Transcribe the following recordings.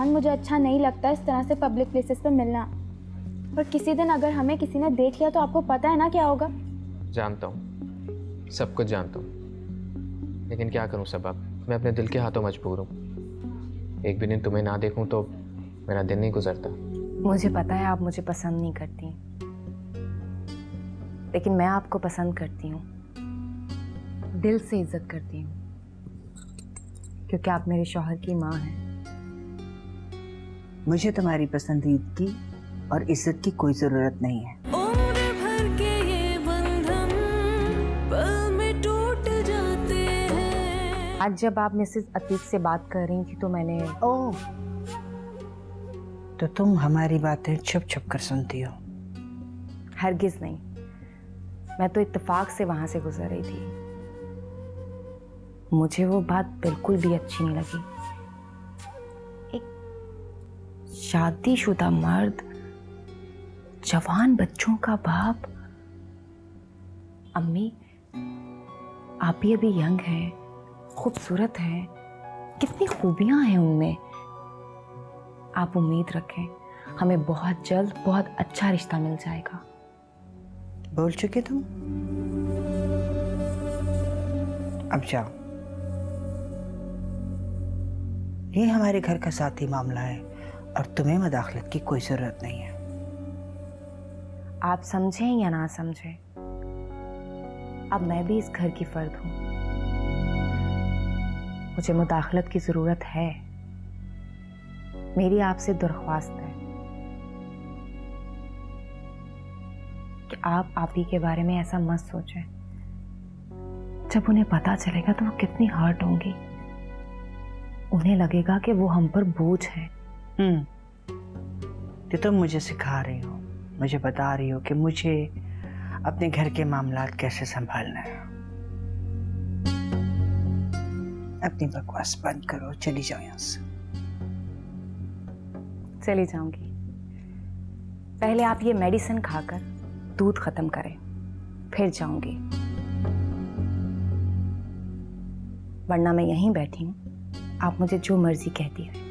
जान मुझे अच्छा नहीं लगता इस तरह से पब्लिक प्लेसेस पे मिलना, पर किसी दिन अगर हमें किसी ने देख लिया तो आपको पता है ना क्या होगा। जानता हूँ, सब कुछ जानता हूँ, लेकिन क्या करूँ सबा, मैं अपने दिल के हाथों मजबूर हूँ। एक भी दिन तुम्हें ना देखूँ तो मेरा दिन नहीं गुजरता। मुझे पता है आप मुझे पसंद नहीं करती, लेकिन मैं आपको पसंद करती हूँ, दिल से इज्जत करती हूँ, क्योंकि आप मेरे शौहर की माँ हैं। मुझे तुम्हारी पसंदीदगी और इज्जत की कोई जरूरत नहीं है। उम्र भर के ये बंधन पल में टूट जाते हैं। आज जब आप मिसेस अतीक से बात कर रही थी तो मैंने ओह, तो तुम हमारी बातें छुप छुप कर सुनती हो? हरगिज नहीं, मैं तो इत्तेफाक से वहां से गुजर रही थी। मुझे वो बात बिल्कुल भी अच्छी नहीं लगी। एक शादीशुदा मर्द, जवान बच्चों का बाप। अम्मी, आप भी अभी यंग हैं, खूबसूरत हैं, कितनी खूबियां हैं उनमें। आप उम्मीद रखें, हमें बहुत जल्द बहुत अच्छा रिश्ता मिल जाएगा। बोल चुके तुम? अब जाओ, ये हमारे घर का साथी मामला है और तुम्हें मदाखलत की कोई जरूरत नहीं है। आप समझें या ना समझें, अब मैं भी इस घर की फर्द हूं। मुझे मुदाखलत की जरूरत है। मेरी आपसे दरख्वास्त है कि आप ही के बारे में ऐसा मत सोचें। जब उन्हें पता चलेगा तो वो कितनी हर्ट होंगी। उन्हें लगेगा कि वो हम पर बोझ है। तो तुम मुझे सिखा रही हो, मुझे बता रही हो कि मुझे अपने घर के मामलात कैसे संभालना है। अपनी बकवास बंद करो, चली जाओ यहाँ से। चली जाऊंगी, पहले आप ये मेडिसिन खाकर दूध खत्म करें, फिर जाऊंगी, वरना मैं यहीं बैठी हूं, आप मुझे जो मर्जी कहती है।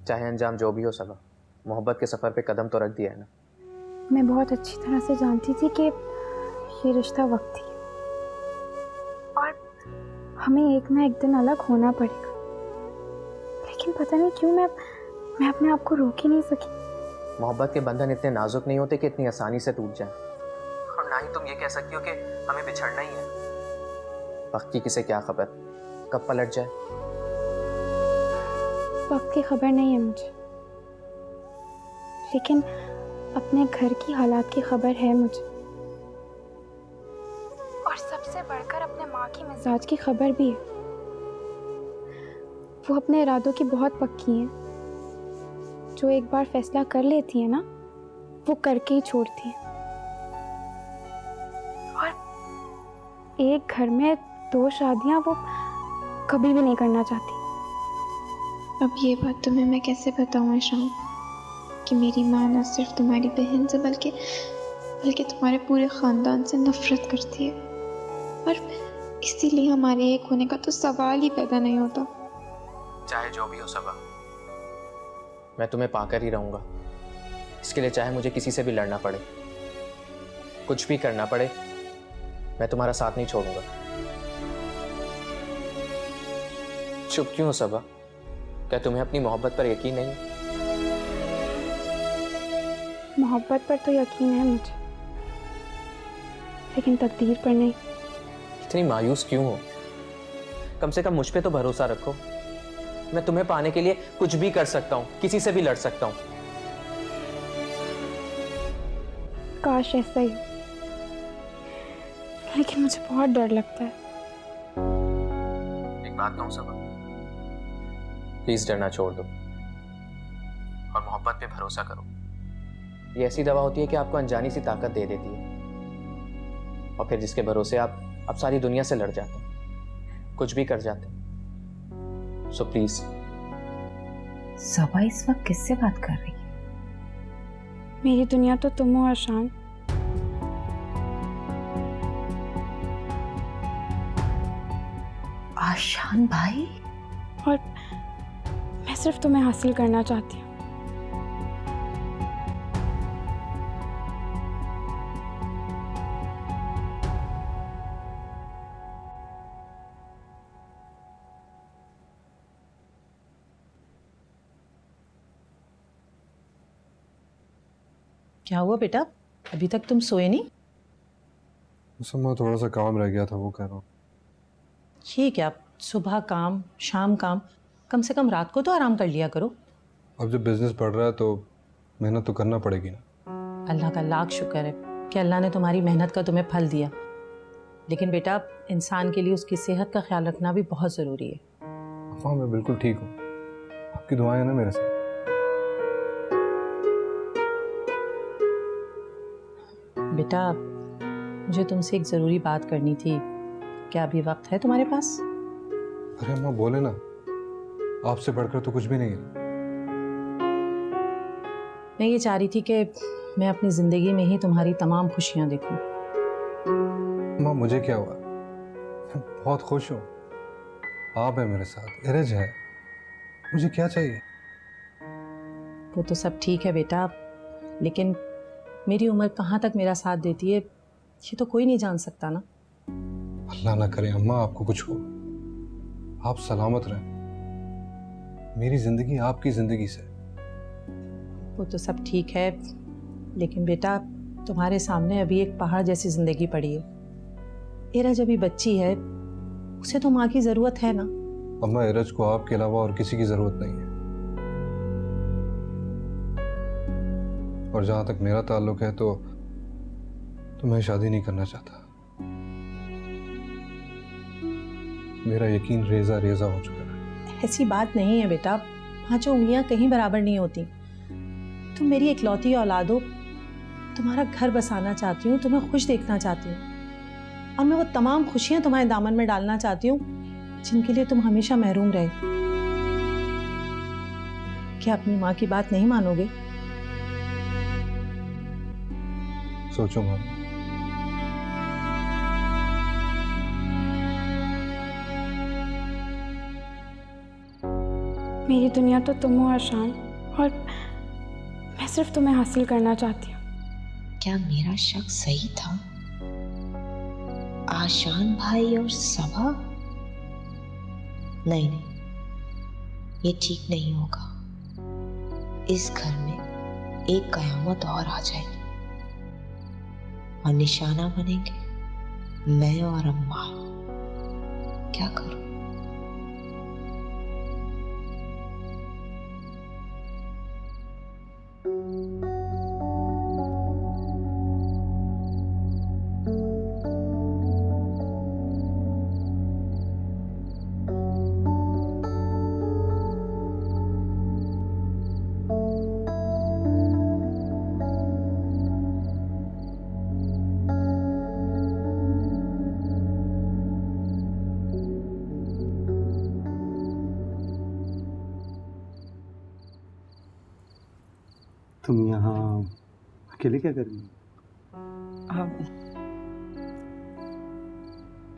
चाहे अंजाम जो भी हो सबा, मोहब्बत के सफर पे कदम तो रख दिया है ना। मैं बहुत अच्छी तरह से जानती थी कि ये रिश्ता वक्ती है और हमें एक ना एक दिन अलग होना पड़ेगा, लेकिन पता नहीं क्यों मैं अपने आप को रोक ही नहीं सकी। मोहब्बत के बंधन इतने नाजुक नहीं होते कि इतनी आसानी से टूट जाएं, और ना ही तुम ये कह सकती हो कि हमें बिछड़ना ही है। वक्त की किसे क्या खबर, कब पलट जाए। वक्त की खबर नहीं है मुझे, लेकिन अपने घर की हालात की खबर है मुझे, और सबसे बढ़कर अपने माँ की मिजाज की खबर भी है। वो अपने इरादों की बहुत पक्की हैं। जो एक बार फैसला कर लेती है ना, वो करके ही छोड़ती है। और एक घर में 2 शादियां वो कभी भी नहीं करना चाहती। अब ये बात तुम्हें मैं कैसे बताऊं इशान, कि मेरी माँ न सिर्फ तुम्हारी बहन से बल्कि तुम्हारे पूरे ख़ानदान से नफरत करती है, और इसीलिए हमारे एक होने का तो सवाल ही पैदा नहीं होता। चाहे जो भी हो सबा, मैं तुम्हें पाकर ही रहूंगा। इसके लिए चाहे मुझे किसी से भी लड़ना पड़े, कुछ भी करना पड़े, मैं तुम्हारा साथ नहीं छोड़ूंगा। चुप क्यों हो सबा, क्या तुम्हें अपनी मोहब्बत पर यकीन नहीं? मोहब्बत पर तो यकीन है मुझे, लेकिन तकदीर पर नहीं। इतनी मायूस क्यों हो? कम से कम मुझ पे तो भरोसा रखो। मैं तुम्हें पाने के लिए कुछ भी कर सकता हूँ, किसी से भी लड़ सकता हूँ। काश ऐसा ही हो, लेकिन मुझे बहुत डर लगता है। एक बात कहूँ सबा, प्लीज डरना छोड़ दो और मोहब्बत पे भरोसा करो। ये ऐसी दवा होती है कि आपको अनजानी सी ताकत दे देती है, और फिर जिसके भरोसे आप आप सारी दुनिया से लड़ जाते, कुछ भी कर जाते। So please. सबा इस वक्त किससे बात कर रही है? मेरी दुनिया तो तुम हो आशान। आशान भाई? और मैं सिर्फ तुम्हें हासिल करना चाहती हूँ। क्या हुआ बेटा, अभी तक तुम सोए नहीं? मैं थोड़ा सा काम रह गया था, वो कह रहा हूँ। ठीक है, आप सुबह काम शाम काम, कम से कम रात को तो आराम कर लिया करो। अब जब बिजनेस बढ़ रहा है तो मेहनत तो करना पड़ेगी ना। अल्लाह का लाख शुक्र है कि अल्लाह ने तुम्हारी मेहनत का तुम्हें फल दिया, लेकिन बेटा इंसान के लिए उसकी सेहत का ख्याल रखना भी बहुत ज़रूरी है। हाँ, मैं बिल्कुल ठीक हूँ, आपकी दुआएं हैं ना मेरे साथ। बेटा मुझे तुमसे एक ज़रूरी बात करनी थी, क्या अभी वक्त है तुम्हारे पास? अरे अम्मा बोले ना, आपसे बढ़कर तो कुछ भी नहीं है। मैं ये चाह रही थी कि मैं अपनी ज़िंदगी में ही तुम्हारी तमाम खुशियाँ देखूं। अम्मा मुझे क्या हुआ, मैं बहुत खुश हूँ। आप है मेरे साथ, इरज है, मुझे क्या चाहिए? वो तो सब ठीक है बेटा, लेकिन मेरी उम्र कहाँ तक मेरा साथ देती है ये तो कोई नहीं जान सकता ना। अल्लाह ना करे अम्मा आपको कुछ हो, आप सलामत रहें। मेरी जिंदगी आपकी जिंदगी से। वो तो सब ठीक है, लेकिन बेटा तुम्हारे सामने अभी एक पहाड़ जैसी जिंदगी पड़ी है। इरज अभी बच्ची है, उसे तो माँ की जरूरत है ना। अम्मा इरज को आपके अलावा और किसी की जरूरत नहीं है, और जहां तक मेरा ताल्लुक है तो मैं शादी नहीं करना चाहता। मेरा यकीन रेजा रेजा हो चुका है। ऐसी बात नहीं है बेटा, पांचों उंगलियां कहीं बराबर नहीं होती। तुम मेरी इकलौती औलाद हो, तुम्हारा घर बसाना चाहती हूँ, तुम्हें खुश देखना चाहती हूँ, और मैं वो तमाम खुशियां तुम्हारे दामन में डालना चाहती हूँ जिनके लिए तुम हमेशा महरूम रहे। क्या अपनी माँ की बात नहीं मानोगे? सोचूंगा। मेरी दुनिया तो तुम हो आशान, और मैं सिर्फ तुम्हें हासिल करना चाहती हूँ। क्या मेरा शक सही था? आशान भाई और सबा? नहीं नहीं, ये ठीक नहीं होगा। इस घर में एक कयामत और आ जाएगी और निशाना बनेंगे मैं और अम्मा। क्या करूं? तुम यहाँ अकेले क्या कर रही हो?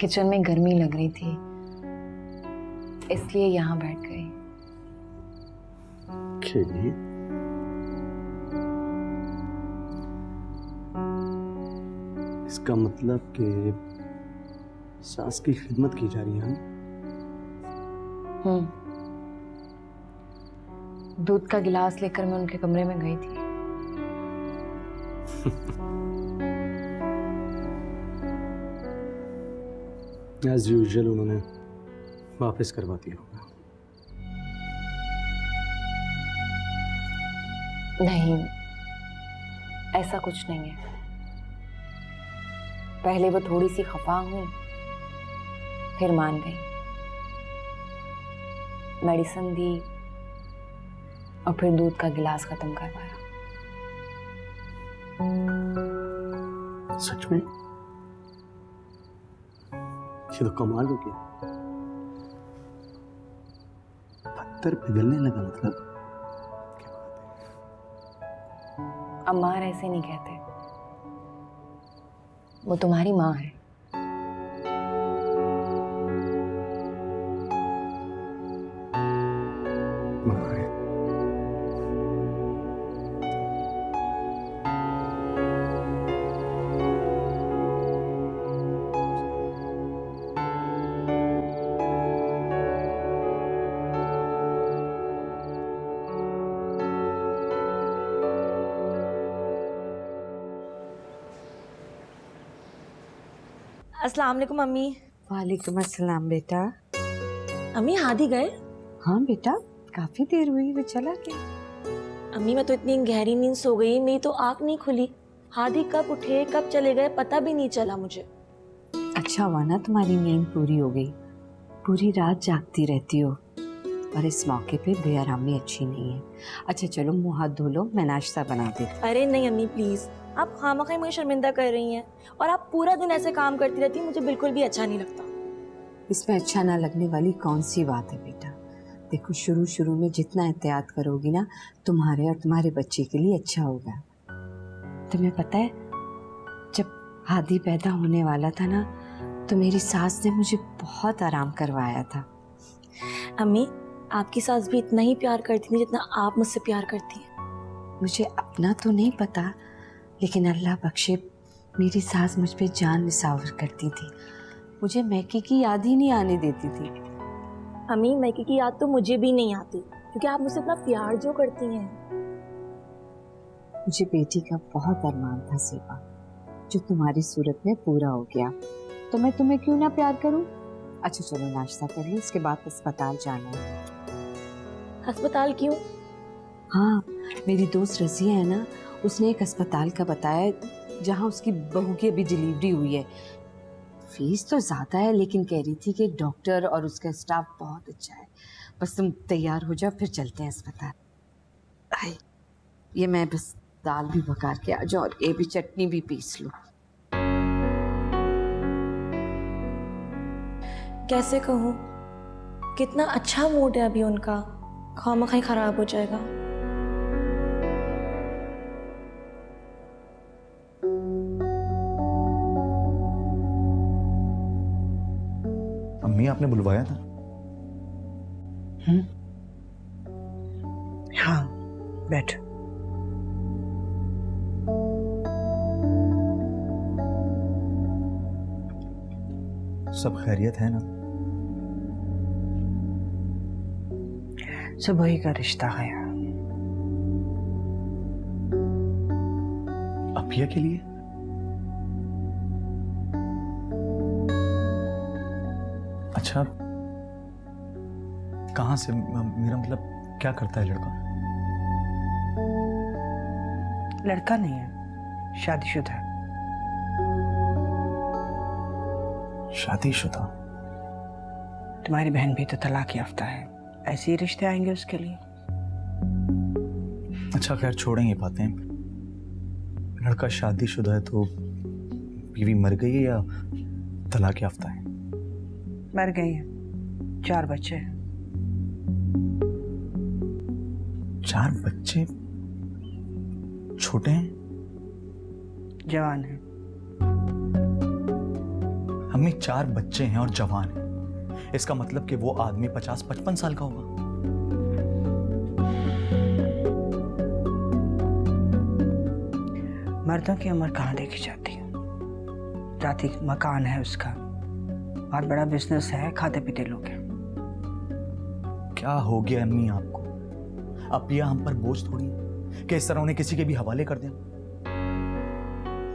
किचन में गर्मी लग रही थी, इसलिए यहाँ बैठ गई। अकेले? इसका मतलब कि सास की खिदमत की जा रही है। दूध का गिलास लेकर मैं उनके कमरे में गई थी। एज यूजुअल उन्होंने वापस करवा दिया होगा। नहीं, ऐसा कुछ नहीं है। पहले वो थोड़ी सी खफा हुई, फिर मान गई, मेडिसिन दी और फिर दूध का गिलास खत्म करवाया। सच में? ये तो कमाल हो गया, पत्थर पिघलने लगा मतलब। अम्मार ऐसे नहीं कहते, वो तुम्हारी माँ है। अस्सलाम वालेकुम अम्मी। वालेकुम अस्सलाम बेटा। अम्मी हादी गए? हाँ बेटा, काफी देर हुई, वो चला गया। अम्मी मैं तो इतनी गहरी नींद सो गई, मेरी तो आँख नहीं खुली। हादी कब उठे कब चले गए पता भी नहीं चला मुझे। अच्छा हुआ ना तुम्हारी नींद पूरी हो गई, पूरी रात जागती रहती हो और इस मौके पे बेआरामी अच्छी नहीं है। अच्छा चलो मुँह हाथ धो लो, मैं नाश्ता बना देती। अरे नहीं अम्मी प्लीज, आप खामखा मुझे शर्मिंदा कर रही हैं और आप पूरा दिन ऐसे काम करती रहती हैं, मुझे बिल्कुल भी अच्छा नहीं लगता। इसमें अच्छा ना लगने वाली कौन सी बात है बेटा। देखो शुरू शुरू में जितना एहतियात करोगी ना, तुम्हारे और तुम्हारे बच्चे के लिए अच्छा होगा। तुम्हें पता है जब हादी पैदा होने वाला था ना, तो मेरी सास ने मुझे बहुत आराम करवाया था। अम्मी आपकी सास भी इतना ही प्यार करती थी जितना आप मुझसे प्यार करती हैं। मुझे अपना तो नहीं पता, लेकिन अल्लाह बख्शे मेरी सास मुझ पे जान निसावर करती थी, मुझे मैके की याद ही नहीं आने देती थी। अम्मी मैके की याद तो मुझे भी नहीं आती, क्योंकि आप मुझसे इतना प्यार जो करती हैं। मुझे बेटी का बहुत अरमान था सेवा, जो तुम्हारी सूरत में पूरा हो गया, तो मैं तुम्हें क्यों ना प्यार करूं। अच्छा चलो नाश्ता कर लो, इसके बाद अस्पताल जाना है। अस्पताल क्यों? हाँ मेरी दोस्त रज़िया है ना, उसने एक अस्पताल का बताया जहाँ उसकी बहू की अभी डिलीवरी हुई है। फीस तो ज़्यादा है, लेकिन कह रही थी कि डॉक्टर और उसका स्टाफ बहुत अच्छा है। बस तुम तैयार हो जाओ, फिर चलते हैं अस्पताल। हाय ये मैं बस दाल भी पका के आ जाऊँ और ये भी चटनी भी पीस लूँ। कैसे कहूँ, कितना अच्छा मूड है अभी उनका, खामखा ही खराब हो जाएगा। अम्मी आपने बुलवाया था? हाँ बैठ। सब खैरियत है ना? सुबह ही का रिश्ता है। अपिया के लिए? अच्छा कहाँ से, मेरा मतलब क्या करता है लड़का? लड़का नहीं है, शादीशुदा है। शादीशुदा? तुम्हारी बहन भी तो तलाक याफ्ता है, ऐसे ही रिश्ते आएंगे उसके लिए। अच्छा खैर छोड़ेंगे बातें। लड़का शादीशुदा है तो बीवी मर गई है या तलाक याफ्ता है? मर गई है, 4 बच्चे हैं। 4 बच्चे? छोटे हैं? जवान है। अम्मी 4 बच्चे हैं और जवान है, इसका मतलब कि वो आदमी 50-55 साल का होगा। मर्दों की उम्र कहाँ देखी जाती है। जाति मकान है उसका, बहुत बड़ा बिजनेस है, खाते पीते लोग हैं। क्या हो गया अम्मी आपको? अपिया हम पर बोझ थोड़ी है कि इस तरह उन्हें किसी के भी हवाले कर दें।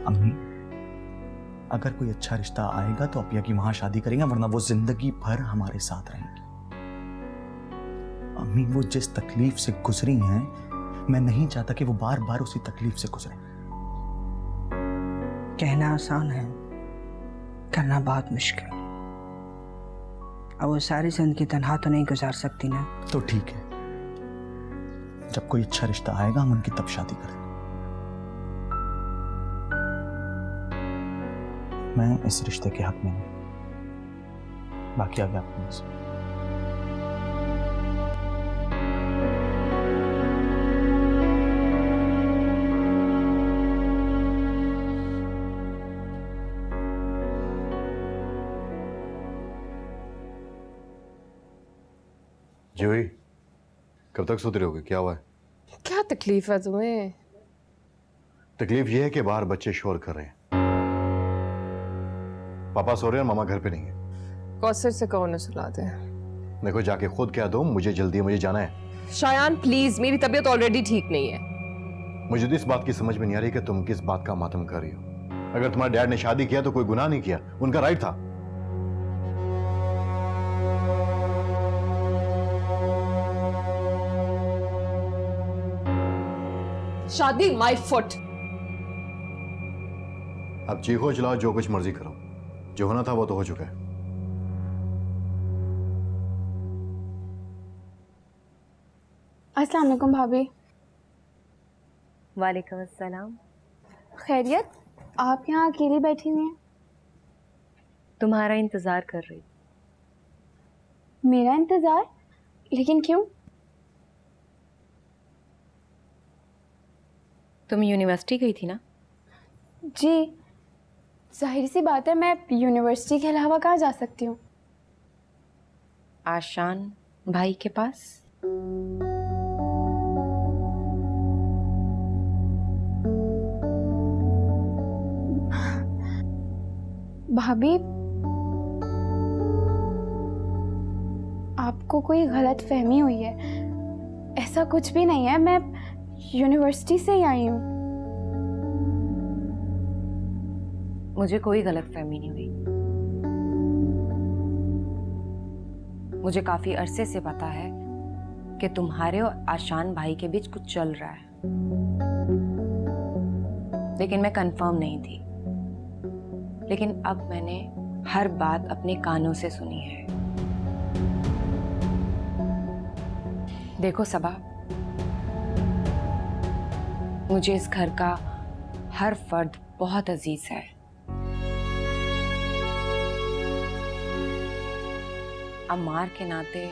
अम्मी अगर कोई अच्छा रिश्ता आएगा तो अपिया की वहां शादी करेंगे, वरना वो जिंदगी भर हमारे साथ रहेंगी। अम्मी वो जिस तकलीफ से गुजरी हैं, मैं नहीं चाहता कि वो बार बार उसी तकलीफ से गुजरें। कहना आसान है, करना बहुत मुश्किल। अब वो सारी जिंदगी तन्हा तो नहीं गुजार सकती ना। तो ठीक है, जब कोई अच्छा रिश्ता आएगा हम उनकी तब शादी करेंगे। मैं इस रिश्ते के हक में हूं। बाकी आगे आपके पास। जूही, कब तक सोते रहोगे? क्या हुआ है? क्या तकलीफ है तुम्हें? तकलीफ ये है कि बाहर बच्चे शोर कर रहे हैं। पापा सो रहे हैं और मामा घर पे नहीं है। कौसर से कहो न सुला दे। देखो जाके खुद कह दो, मुझे जल्दी है, मुझे जाना है। शायान प्लीज, मेरी तबीयत ऑलरेडी ठीक नहीं है। मुझे तो इस बात की समझ में नहीं आ रही कि तुम किस बात का मातम कर रही हो। अगर तुम्हारे डैड ने शादी किया तो कोई गुनाह नहीं किया, उनका राइट था। शादी माय फुट। अब चीखो चलाओ, जो कुछ मर्जी करो, जो होना था वो तो हो चुका है। अस्सलाम वालेकुम भाभी। वालेकुम अस्सलाम। खैरियत? आप यहाँ अकेली बैठी हुई हैं? तुम्हारा इंतजार कर रही। मेरा इंतजार? लेकिन क्यों? तुम यूनिवर्सिटी गई थी ना? जी, जाहिर सी बात है, मैं यूनिवर्सिटी के अलावा कहाँ जा सकती हूँ? आशान भाई के पास। भाभी, आपको कोई गलत फहमी हुई है। ऐसा कुछ भी नहीं है, मैं यूनिवर्सिटी से ही आई हूँ। मुझे कोई गलतफहमी नहीं हुई। मुझे काफी अरसे से पता है कि तुम्हारे और आशान भाई के बीच कुछ चल रहा है, लेकिन मैं कंफर्म नहीं थी। लेकिन अब मैंने हर बात अपने कानों से सुनी है। देखो सबा, मुझे इस घर का हर फर्द बहुत अजीज है। अम्मार के नाते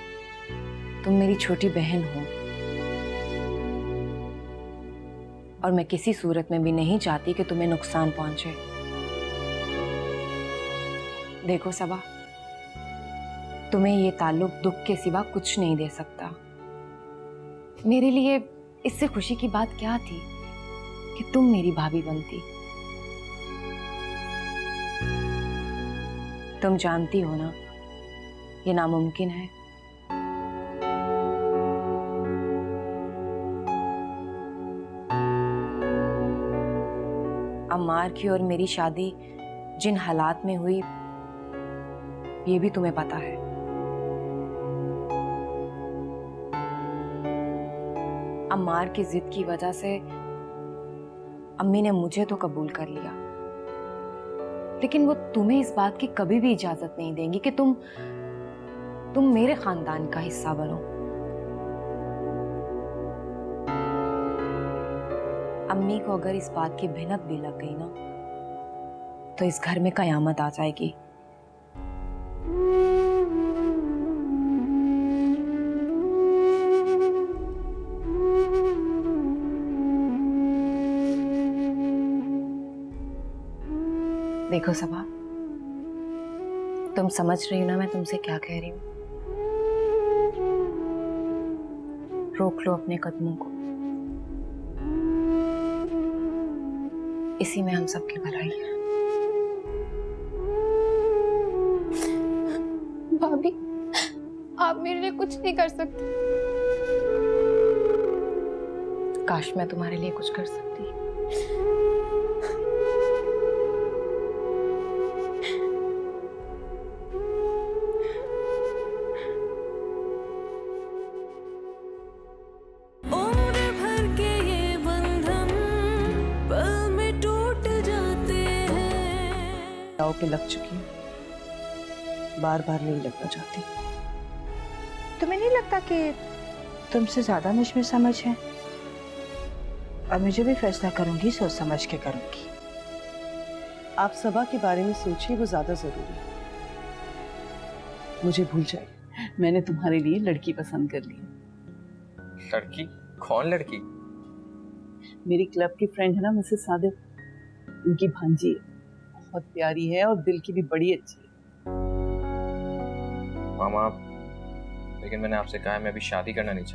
तुम मेरी छोटी बहन हो, और मैं किसी सूरत में भी नहीं चाहती कि तुम्हें नुकसान पहुंचे। देखो सबा, तुम्हें ये ताल्लुक दुख के सिवा कुछ नहीं दे सकता। मेरे लिए इससे खुशी की बात क्या थी कि तुम मेरी भाभी बनती। तुम जानती हो ना, ये नामुमकिन है। अम्मार की और मेरी शादी जिन हालात में हुई, ये भी तुम्हें पता है। अम्मार की जिद की वजह से अम्मी ने मुझे तो कबूल कर लिया, लेकिन वो तुम्हें इस बात की कभी भी इजाजत नहीं देंगी कि तुम मेरे खानदान का हिस्सा बनो। अम्मी को अगर इस बात की भिनक भी लग गई ना, तो इस घर में कयामत आ जाएगी। देखो सबा, तुम समझ रही हो ना मैं तुमसे क्या कह रही हूँ? रोक लो अपने कदमों को, इसी में हम सबकी भलाई है। भाभी, आप मेरे लिए कुछ नहीं कर सकती। काश मैं तुम्हारे लिए कुछ कर सकती। उम्र भर के ये बंधन पल में टूट जाते हैं। दाव पे लग चुकी है, बार बार नहीं लगना चाहती। तुम्हें नहीं लगता कि तुमसे ज्यादा मुझ में समझ है? और मैं जो भी फैसला करूंगी सोच समझ के करूंगी। आप सबा के बारे में सोचिए, वो ज्यादा जरूरी है। मुझे भूल जाइए, मैंने तुम्हारे लिए लड़की पसंद कर ली है। लड़की? कौन लड़की? मेरी क्लब की फ्रेंड है ना मिसेस सादिक, उनकी भांजी है, बहुत प्यारी है और दिल की भी बड़ी अच्छी है। मामा, लेकिन मैंने आपसे कहा है मैं अभी शादी करना नहीं चाहता।